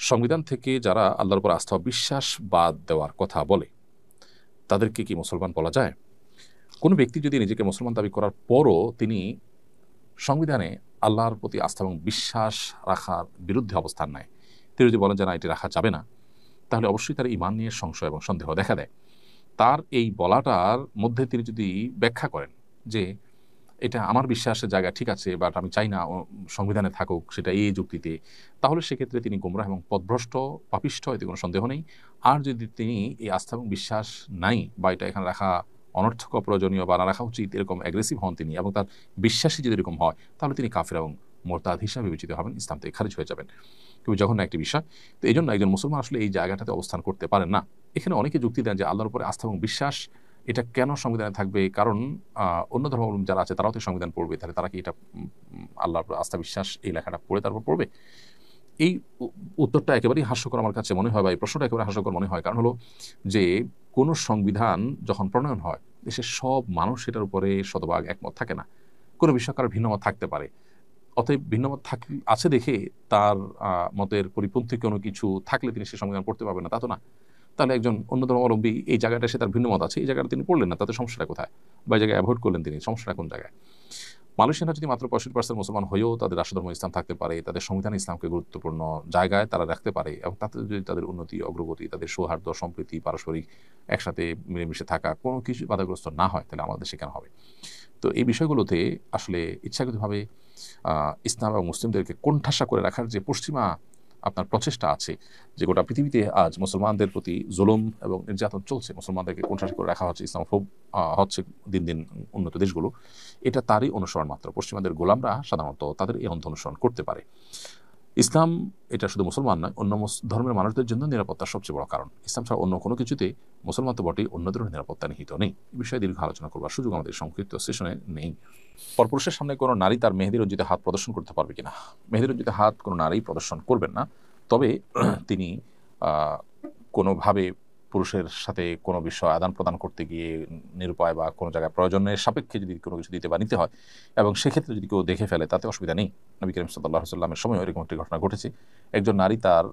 সংবিধান থেকে যারা আল্লাহর উপর আস্থা ও বিশ্বাস বাদ দেওয়ার কথা বলে তাদেরকে কি মুসলমান বলা যায়? কোনো ব্যক্তি যদি নিজেকে মুসলমান দাবি করার পরও তিনি সংবিধানে আল্লাহর প্রতি আস্থা এবং বিশ্বাস রাখার বিরুদ্ধে অবস্থান নেয়, তিনি যদি বলেন যে না এটি রাখা যাবে না, তাহলে অবশ্যই তার ঈমান নিয়ে সংশয় এবং সন্দেহ দেখা দেয়। তার এই বলাটার মধ্যে তিনি যদি ব্যাখ্যা করেন যে এটা আমার বিশ্বাসের জায়গা ঠিক আছে, বাট আমি চাই না সংবিধানে থাকুক, সেটা এই যুক্তিতে, তাহলে সেক্ষেত্রে তিনি গোমরাহ এবং পথভ্রষ্ট, পাপিষ্ঠ, এতে কোনো সন্দেহ নেই। আর যদি তিনি এই আস্থা এবং বিশ্বাস নাই বা এটা এখানে রাখা অনর্থক, অপ্রয়োজনীয় বা না রাখা উচিত এরকম অ্যাগ্রেসিভ হন তিনি, এবং তার বিশ্বাসী যদি এরকম হয়, তাহলে তিনি কাফের এবং মোরতাদ হিসাবে বিবেচিত হবেন, ইসলাম থেকে খারিজ হয়ে যাবেন। খুবই জঘন্য একটি বিষয়। তো এই জন্য একজন মুসলমান আসলে এই জায়গাটাতে অবস্থান করতে পারেন না। এখানে অনেকে যুক্তি দেন যে আল্লাহর উপরে আস্থা এবং বিশ্বাস এটা কেন সংবিধানে থাকবে, কারণ অন্য ধর্মাবলম্বী যারা আছে তারাও তো সংবিধান পড়বে, তাহলে তারা কি এটা আল্লাহর উপর আস্থা বিশ্বাস এই লেখাটা পড়ে তারপর পড়বে? এই উত্তরটা একেবারেই হাস্যকর আমার কাছে মনে হয়, বা এই প্রশ্নটা একেবারে হাস্যকর মনে হয়। কারণ হলো যে কোনো সংবিধান যখন প্রণয়ন হয়, দেশের সব মানুষ সেটার উপরে শতভাগ একমত থাকে না। কোনো বিষয় কারো ভিন্নমত থাকতে পারে। অতএব ভিন্নমত আছে দেখে তার মতের পরিপন্থী কোনো কিছু থাকলে তিনি সে সংবিধান পড়তে পারবেন না, তা তো না। তাহলে একজন অন্য ধর্মাবলম্বী এই জায়গাটা সে তার ভিন্ন মত আছে, এই জায়গাটা তিনি পড়লেন না, তাতে সমস্যাটা কোথায়? বা এই জায়গায় অ্যাভয়েড করলেন তিনি, সমস্যাটা কোন জায়গায়? মালয়েশিয়ানরা যদি মাত্র 65% মুসলমান হয়েও তাদের রাষ্ট্রধর্ম ইসলাম থাকতে পারে, তাদের সংবিধান ইসলামকে গুরুত্বপূর্ণ জায়গায় তারা রাখতে পারে, এবং তাতে যদি তাদের উন্নতি, অগ্রগতি, তাদের সৌহার্দ্য, সম্প্রীতি, পারস্পরিক একসাথে মিলেমিশে থাকা কোনো কিছু বাধাগ্রস্ত না হয়, তাহলে আমাদের দেশে কেন হবে? তো এই বিষয়গুলোতে আসলে ইচ্ছাকৃতভাবে ইসলাম এবং মুসলিমদেরকে কোণঠাসা করে রাখার যে পশ্চিমা আপনার প্রচেষ্টা আছে, যে গোটা পৃথিবীতে আজ মুসলমানদের প্রতি জুলুম এবং নির্যাতন চলছে, মুসলমানদেরকে কোণঠাসা করে রাখা হচ্ছে, ইসলামোফোব হচ্ছে দিন দিন উন্নত দেশগুলো, এটা তারই অনুসরণ মাত্র। পশ্চিমাদের গোলামরা সাধারণত তাদের এই অন্ধ অনুসরণ করতে পারে। ইসলাম এটা শুধু মুসলমান নয়, অন্য ধর্মের মানুষদের জন্য নিরাপত্তার সবচেয়ে বড় কারণ। ইসলাম ছাড়া অন্য কোনো কিছুতে মুসলমান তো বটেই, অন্য ধরনের নিরাপত্তা নিহিত নেই। এই বিষয়ে দীর্ঘ আলোচনা করবার সুযোগ আমাদের সংক্ষিপ্ত সেশনে নেই। পরপুরুষের সামনে কোনো নারী তার মেহেদি রঞ্জিত হাত প্রদর্শন করতে পারবে কিনা? মেহেদি রঞ্জিত হাত কোনো নারী প্রদর্শন করবেন না, তবে তিনি কোনোভাবে পুরুষের সাথে কোনো বিষয় আদান প্রদান করতে গিয়ে নিরুপায় বা কোনো জায়গায় প্রয়োজনের সাপেক্ষে যদি কোনো কিছু দিতে বা নিতে হয়, এবং সেক্ষেত্রে যদি কেউ দেখে ফেলে, তাতে অসুবিধা নেই। নবী করিম সাল্লাল্লাহু আলাইহি ওয়াসাল্লামের সময় এরকম একটি ঘটনা ঘটেছে। একজন নারী তার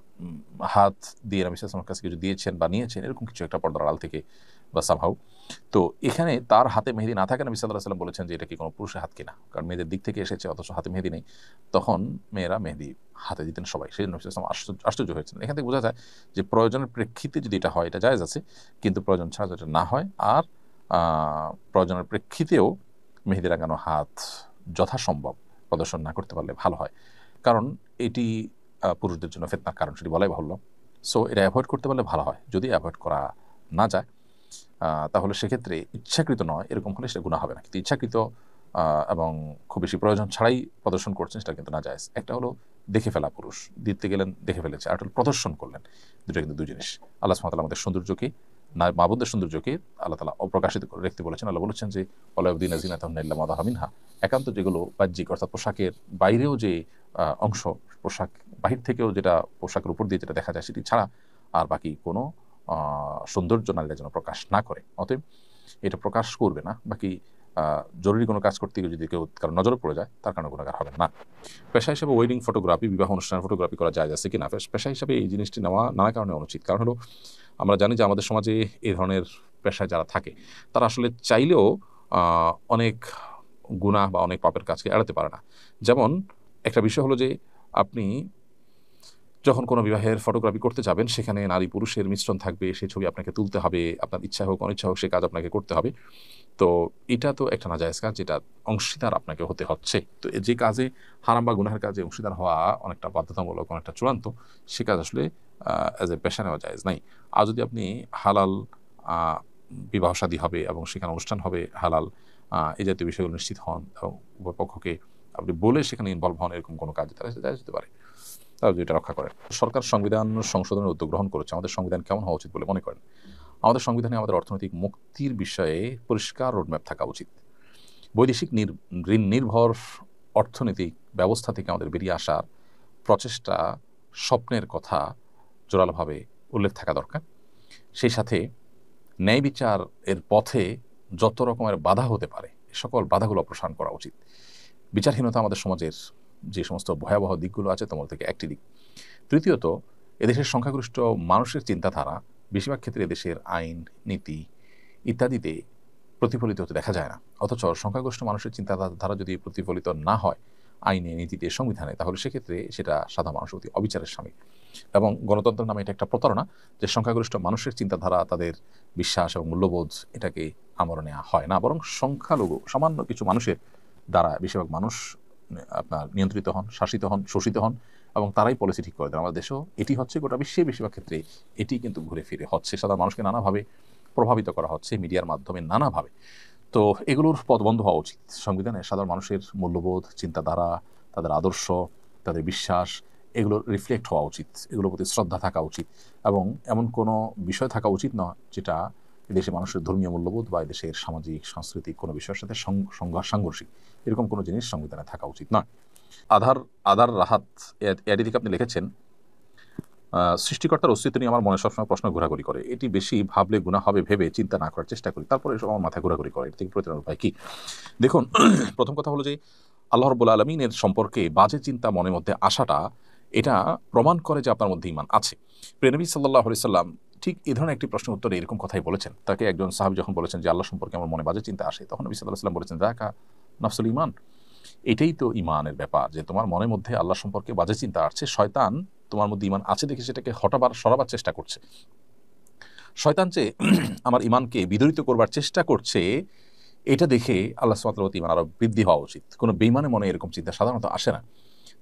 হাত দিয়ে নবী সাল্লাল্লাহু আলাইহি ওয়াসাল্লামের কাছে কিছু দিয়েছেন বা নিয়েছেন, এরকম কিছু একটা পর্দার আড়াল থেকে বা সামহাউ। তো এখানে তার হাতে মেহেদি না থাকে, নবী সাল্লাল্লাহু আলাইহি ওয়াসাল্লাম বলেছেন যে এটা কি কোনো পুরুষের হাত কিনা, কারণ মেয়েদের দিক থেকে এসেছে অথচ হাতে মেহেদি নেই। তখন মেয়েরা মেহেদি হাতে দিতেন সবাই, সেই নবী সাল্লাল্লাহু আলাইহি ওয়াসাল্লাম আশ্চর্য হয়েছেন। এখান থেকে বোঝা যায় যে প্রয়োজনের প্রেক্ষিতে যদি এটা হয়, এটা জায়েজ আছে, কিন্তু প্রয়োজন ছাড়া যেটা না হয়, আর প্রয়োজনের প্রেক্ষিতেও মেহেদি লাগানো হাত যথাসম্ভব প্রদর্শন না করতে পারলে ভালো হয়, কারণ এটি পুরুষদের জন্য ফিতনার কারণ, সেটি বলাই বাহুল্য। সো এটা অ্যাভয়েড করতে পারলে ভালো হয়। যদি অ্যাভয়েড করা না যায়, তাহলে সেক্ষেত্রে ইচ্ছাকৃত নয় এরকম হলে সেটা গুনাহ হবে না, কিন্তু ইচ্ছাকৃত এবং খুব বেশি প্রয়োজন ছাড়াই প্রদর্শন করছেন, সেটা কিন্তু না জায়েজ। একটা হলো দেখে ফেলা, পুরুষ দিতে গেলেন দেখে ফেলেছে, আর হলো প্রদর্শন করলেন, দুটো কিন্তু দুই জিনিস। আল্লাহ সুবহানাহু ওয়া তাআলা আমাদের সৌন্দর্যকে, মা বোনদের সৌন্দর্যকে আল্লাহ তাআলা অপ্রকাশিত করে রাখতে বলেছেন। আল্লাহ বলেছেন যে ওয়ালা ইউবদিনা যিনাতাহুন্না ইল্লা মা যাহারা মিনহা, একান্ত যেগুলো বাহ্যিক অর্থাৎ পোশাকের বাইরেও যে অংশ, পোশাক বাহির থেকেও যেটা পোশাকের উপর দিয়ে যেটা দেখা যায় সেটি ছাড়া আর বাকি কোনো সৌন্দর্য নারীরা যেন প্রকাশ না করে। অতএব এটা প্রকাশ করবে না। বাকি জরুরি কোনো কাজ করতে গিয়ে যদি কেউ কারো নজরে পড়ে যায়, তার কারণে গুনাহগার হবেন না। পেশা হিসেবে ওয়েডিং ফটোগ্রাফি, বিবাহ অনুষ্ঠানের ফটোগ্রাফি করা জায়েজ আছে কিনা? পেশা হিসেবে এই জিনিসটি নেওয়া নানা কারণে অনুচিত। কারণ হলো আমরা জানি যে আমাদের সমাজে এই ধরনের পেশায় যারা থাকে, তারা আসলে চাইলেও অনেক গুনাহ বা অনেক পাপের কাজকে এড়াতে পারে না। যেমন একটা বিষয় হলো যে আপনি যখন কোনো বিবাহের ফটোগ্রাফি করতে যাবেন, সেখানে নারী পুরুষের মিশ্রণ থাকবে, সেই ছবি আপনাকে তুলতে হবে, আপনার ইচ্ছা হোক অনিচ্ছা হোক সে কাজ আপনাকে করতে হবে। তো এটা তো একটা নাজায়েজ কাজ, যেটা অংশীদার আপনাকে হতে হচ্ছে। তো যে কাজে হারাম বা গুনাহের কাজে অংশীদার হওয়া অনেকটা বাধ্যতামূলক, অনেকটা চূড়ান্ত, সে কাজ আসলে অ্যাজ এ পেশা নেওয়া জায়েজ নাই। আর যদি আপনি হালাল বিবাহ শাদী হবে এবং সেখানে অনুষ্ঠান হবে হালাল, এই জাতীয় বিষয়গুলো নিশ্চিত হন এবং উভয় পক্ষকে আপনি বলে সেখানে ইনভলভ হন, এরকম কোনো কাজে তারা জায়েজ হতে পারে, তারা যদি এটা রক্ষা করে। সরকার সংবিধান সংশোধনের উদ্যোগ গ্রহণ করেছে, আমাদের সংবিধান কেমন হওয়া উচিত বলে মনে করেন? আমাদের সংবিধানে আমাদের অর্থনৈতিক মুক্তির বিষয়ে পরিষ্কার রোডম্যাপ থাকা উচিত। বৈদেশিক ঋণ নির্ভর অর্থনৈতিক ব্যবস্থা থেকে আমাদের বেরিয়ে আসার প্রচেষ্টা, স্বপ্নের কথা জোরালোভাবে উল্লেখ থাকা দরকার। সেই সাথে ন্যায় বিচার এর পথে যত রকমের বাধা হতে পারে, সকল বাধাগুলো অপসারণ করা উচিত। বিচারহীনতা আমাদের সমাজের যে সমস্ত ভয়াবহ দিকগুলো আছে তোমার থেকে একটি দিক। তৃতীয়ত, এদেশের সংখ্যাগরিষ্ঠ মানুষের চিন্তাধারা বেশিরভাগ ক্ষেত্রে এদেশের আইন, নীতি ইত্যাদিতে প্রতিফলিত হতে দেখা যায় না। অথচ সংখ্যাগরিষ্ঠ মানুষের চিন্তাধারা যদি প্রতিফলিত না হয় আইনে, নীতিতে, সংবিধানে, তাহলে সেক্ষেত্রে সেটা সাধারণ মানুষের প্রতি অবিচারের শামিল। এবং গণতন্ত্রের নামে এটা একটা প্রতারণা যে সংখ্যাগরিষ্ঠ মানুষের চিন্তাধারা, তাদের বিশ্বাস এবং মূল্যবোধ এটাকে আমলে নেওয়া হয় না, বরং সংখ্যালঘু সামান্য কিছু মানুষের দ্বারা বেশিরভাগ মানুষ আপনার নিয়ন্ত্রিত হন, শাসিত হন, শোষিত হন এবং তারাই পলিসি ঠিক করে দেন। আমাদের দেশেও এটি হচ্ছে, গোটা বিশ্বে বেশিরভাগ ক্ষেত্রে এটি কিন্তু ঘুরে ফিরে হচ্ছে। সাধারণ মানুষকে নানাভাবে প্রভাবিত করা হচ্ছে মিডিয়ার মাধ্যমে নানাভাবে। তো এগুলোর পথ বন্ধ হওয়া উচিত। সংবিধানে সাধারণ মানুষের মূল্যবোধ, চিন্তাধারা, তাদের আদর্শ, তাদের বিশ্বাস এগুলোর রিফ্লেক্ট হওয়া উচিত, এগুলোর প্রতি শ্রদ্ধা থাকা উচিত এবং এমন কোনো বিষয় থাকা উচিত নয় যেটা এদেশের মানুষের ধর্মীয় মূল্যবোধ বা এদেশের সামাজিক সাংস্কৃতিক কোনো বিষয়ের সাথে সাংঘর্ষিক, এরকম কোনো জিনিস সংবিধানে থাকা উচিত নয়। আধার রাহাত এডি থেকে আপনি লিখেছেন, সৃষ্টিকর্তার অস্তিত্ব নিয়ে আমার মনে সবসময় প্রশ্ন ঘোরাঘুরি করে। এটি বেশি ভাবলে গুনাহ হবে ভেবে চিন্তা না করার চেষ্টা করি, তারপরে এসব আমার মাথায় ঘোরাঘুরি করে। এর থেকে প্রতিরোধ উপায় কি? দেখুন, প্রথম কথা হলো যে আল্লাহ রাব্বুল আলামিনের সম্পর্কে বাজে চিন্তা মনের মধ্যে আসাটা এটা প্রমাণ করে যে আপনার মধ্যে ঈমান আছে। প্রিয় নবী সাল্লাল্লাহু আলাইহি সাল্লাম ঠিক এই ধরনের একটি প্রশ্নের উত্তরে এরকম কথাই বলেছেন। তাকে একজন সাহাবী যখন বলেছেন যে আল্লাহ সম্পর্কে আমার মনে বাজে চিন্তা আসে, তখন নবী সাল্লাল্লাহু আলাইহি সাল্লাম বলেছেন, যাকা নাফসুল ঈমান, এটাই তো ঈমানের ব্যাপার, যে তোমার মনের মধ্যে আল্লাহ সম্পর্কে বাজে চিন্তা আসছে। শয়তান তোমার মধ্যে ঈমান আছে দেখে সেটাকে সরাবার চেষ্টা করছে। শয়তান যে আমার ঈমানকে বিদরিত করবার চেষ্টা করছে, এটা দেখে আল্লাহ সুবহানাহু ওয়া তাআলা ঈমান আরো বৃদ্ধি হওয়া উচিত। কোনো বেঈমানের মনে এরকম চিন্তা সাধারণত আসে না।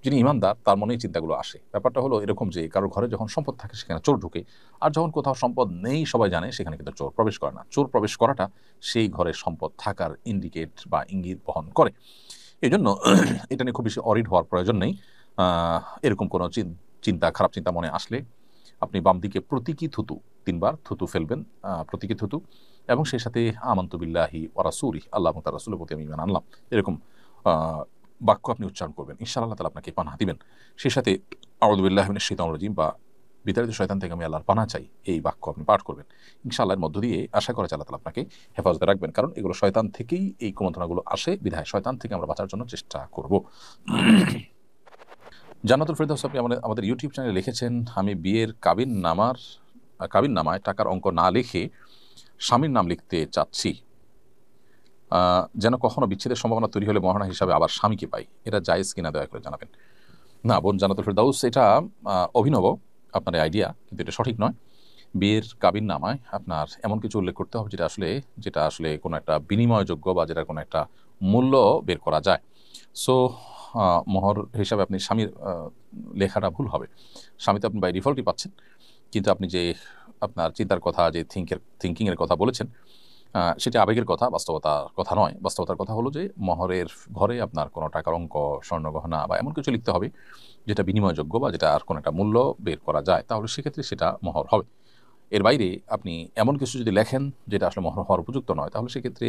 যিনি ঈমানদার তার মনেই চিন্তাগুলো আসে। ব্যাপারটা হলো এরকম যে কারো ঘরে যখন সম্পদ থাকে সেখানে চোর ঢুকে, আর যখন কোথাও সম্পদ নেই সবাই জানে সেখানে কিন্তু চোর প্রবেশ করে না। চোর প্রবেশ করাটা সেই ঘরে সম্পদ থাকার ইন্ডিকেট বা ইঙ্গিত বহন করে। এই জন্য এটা নিয়ে খুব বেশি অরিড হওয়ার প্রয়োজন নেই। এরকম কোনো চিন্তা, খারাপ চিন্তা মনে আসলে আপনি বাম দিকে প্রতীকী থুতু ৩ বার থুতু ফেলবেন, প্রতীকী থুতু, এবং সেই সাথে আমানতু বিল্লাহি ওয়া রাসূলিহি, আল্লাহ এবং তার রাসূলের প্রতি আমি ঈমান আনলাম, এরকম বাক্য আপনি উচ্চারণ করবেন। ইনশাআল্লাহ আল্লাহ তাআলা আপনাকে পানাহ দিবেন। সেই সাথে আউযু বিল্লাহি মিনাশ শাইতানির রাজিম বা বিতাড়িত শয়তান থেকে আমি আল্লাহর পানাহ চাই, এই বাক্য আপনি পাঠ করবেন। ইনশাআল্লাহ এর মধ্য দিয়ে আশা করা যায় আল্লাহ তাআলা আপনাকে হেফাজতে রাখবেন, কারণ এগুলো শয়তান থেকেই এই কুমন্ত্রণাগুলো আসে, বিধায় শয়তান থেকে আমরা বাঁচার জন্য চেষ্টা করব। জান্নাতুল ফেরদৌস আপনি আমাদের ইউটিউব চ্যানেলে লিখেছেন, আমি বিয়ের কাবিননামায় টাকার অঙ্ক না লিখে স্বামীর নাম লিখতে চাচ্ছি, যেন কখনো বিচ্ছেদের সম্ভাবনা তৈরি হলে মহারণা হিসাবে আবার স্বামীকে পাই। এটা জায়েজ কিনা দয়া করে জানাবেন। না বোন জান্নাতুল ফেরদৌস, এটা অভিনব আপনার আইডিয়া, কিন্তু এটা সঠিক নয়। বিয়ের কাবিননামায় আপনার এমন কিছু উল্লেখ করতে হবে যেটা আসলে কোনো একটা বিনিময়যোগ্য বা যেটার কোনো একটা মূল্য বের করা যায়। সো মোহর হিসাবে আপনি স্বামীর লেখাটা ভুল হবে। স্বামী তো আপনি বাই ডিফল্টই পাচ্ছেন, কিন্তু আপনি যে আপনার চিন্তার কথা, যে থিঙ্কিংয়ের কথা বলেছেন, সেটা আবেগের কথা, বাস্তবতার কথা নয়। বাস্তবতার কথা হলো যে মোহরের ঘরে আপনার কোনো টাকার অঙ্ক, স্বর্ণগহনা বা এমন কিছু লিখতে হবে যেটা বিনিময়যোগ্য বা যেটা আর কোনো একটা মূল্য বের করা যায়, তাহলে সেক্ষেত্রে সেটা মোহর হবে। এর বাইরে আপনি এমন কিছু যদি লেখেন যেটা আসলে মোহর হওয়ার উপযুক্ত নয়, তাহলে সেক্ষেত্রে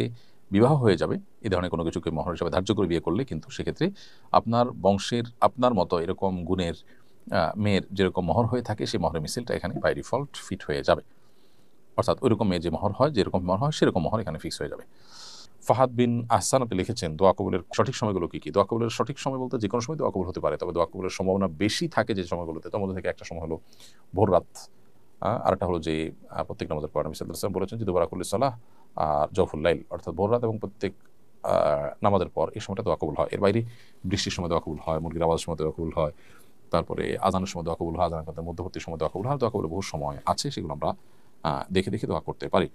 বিবাহ হয়ে যাবে। এই ধরনের কোনো কিছুকে মোহর হিসাবে ধার্য করে বিয়ে করলে কিন্তু সেক্ষেত্রে আপনার বংশের আপনার মতো এরকম গুণের মেয়ের যেরকম মোহর হয়ে থাকে, সেই মোহরের মিছিলটা এখানে বাই ডিফল্ট ফিট হয়ে যাবে। অর্থাৎ ওইরকম মেয়ে যে মোহর হয়, যেরকম মোহর হয় সেরকম মোহর এখানে ফিক্স হয়ে যাবে। ফাহাদ বিন আহসান আপনি লিখেছেন, দোয়া কবুলের সঠিক সময়গুলো কী কী? দোয়া কবুলের সঠিক সময় বলতে যে কোনো সময় দোয়া কবুল হতে পারে, তবে দোয়া কবুলের সম্ভাবনা বেশি থাকে যে সময়গুলোতে। তার মধ্যে থেকে একটা সময় হলো ভোর রাত, আরেকটা হলো যে প্রত্যেক নামাজের পর নবী সাল্লাল্লাহু আলাইহি ওয়াসাল্লাম বলেছেন যে দুবারাকুল্লিস সালাহ আর জওফুল লাইল, অর্থাৎ ভোর রাত এবং প্রত্যেক নামাজের পর এই সময়টা দোয়া কবুল হয়। এর বাইরে বৃষ্টির সময় দোয়া কবুল হয়, মুরগির আওয়াজের সময় দোয়া কবুল হয়, তারপরে আজানের সময় দোয়া কবুল হয়, আজানের মধ্যবর্তী সময় দোয়া কবুল হয়। দোয়া কবুলের বহু সময় আছে, সেগুলো আমরা দেখে দোয়া করতে পারি।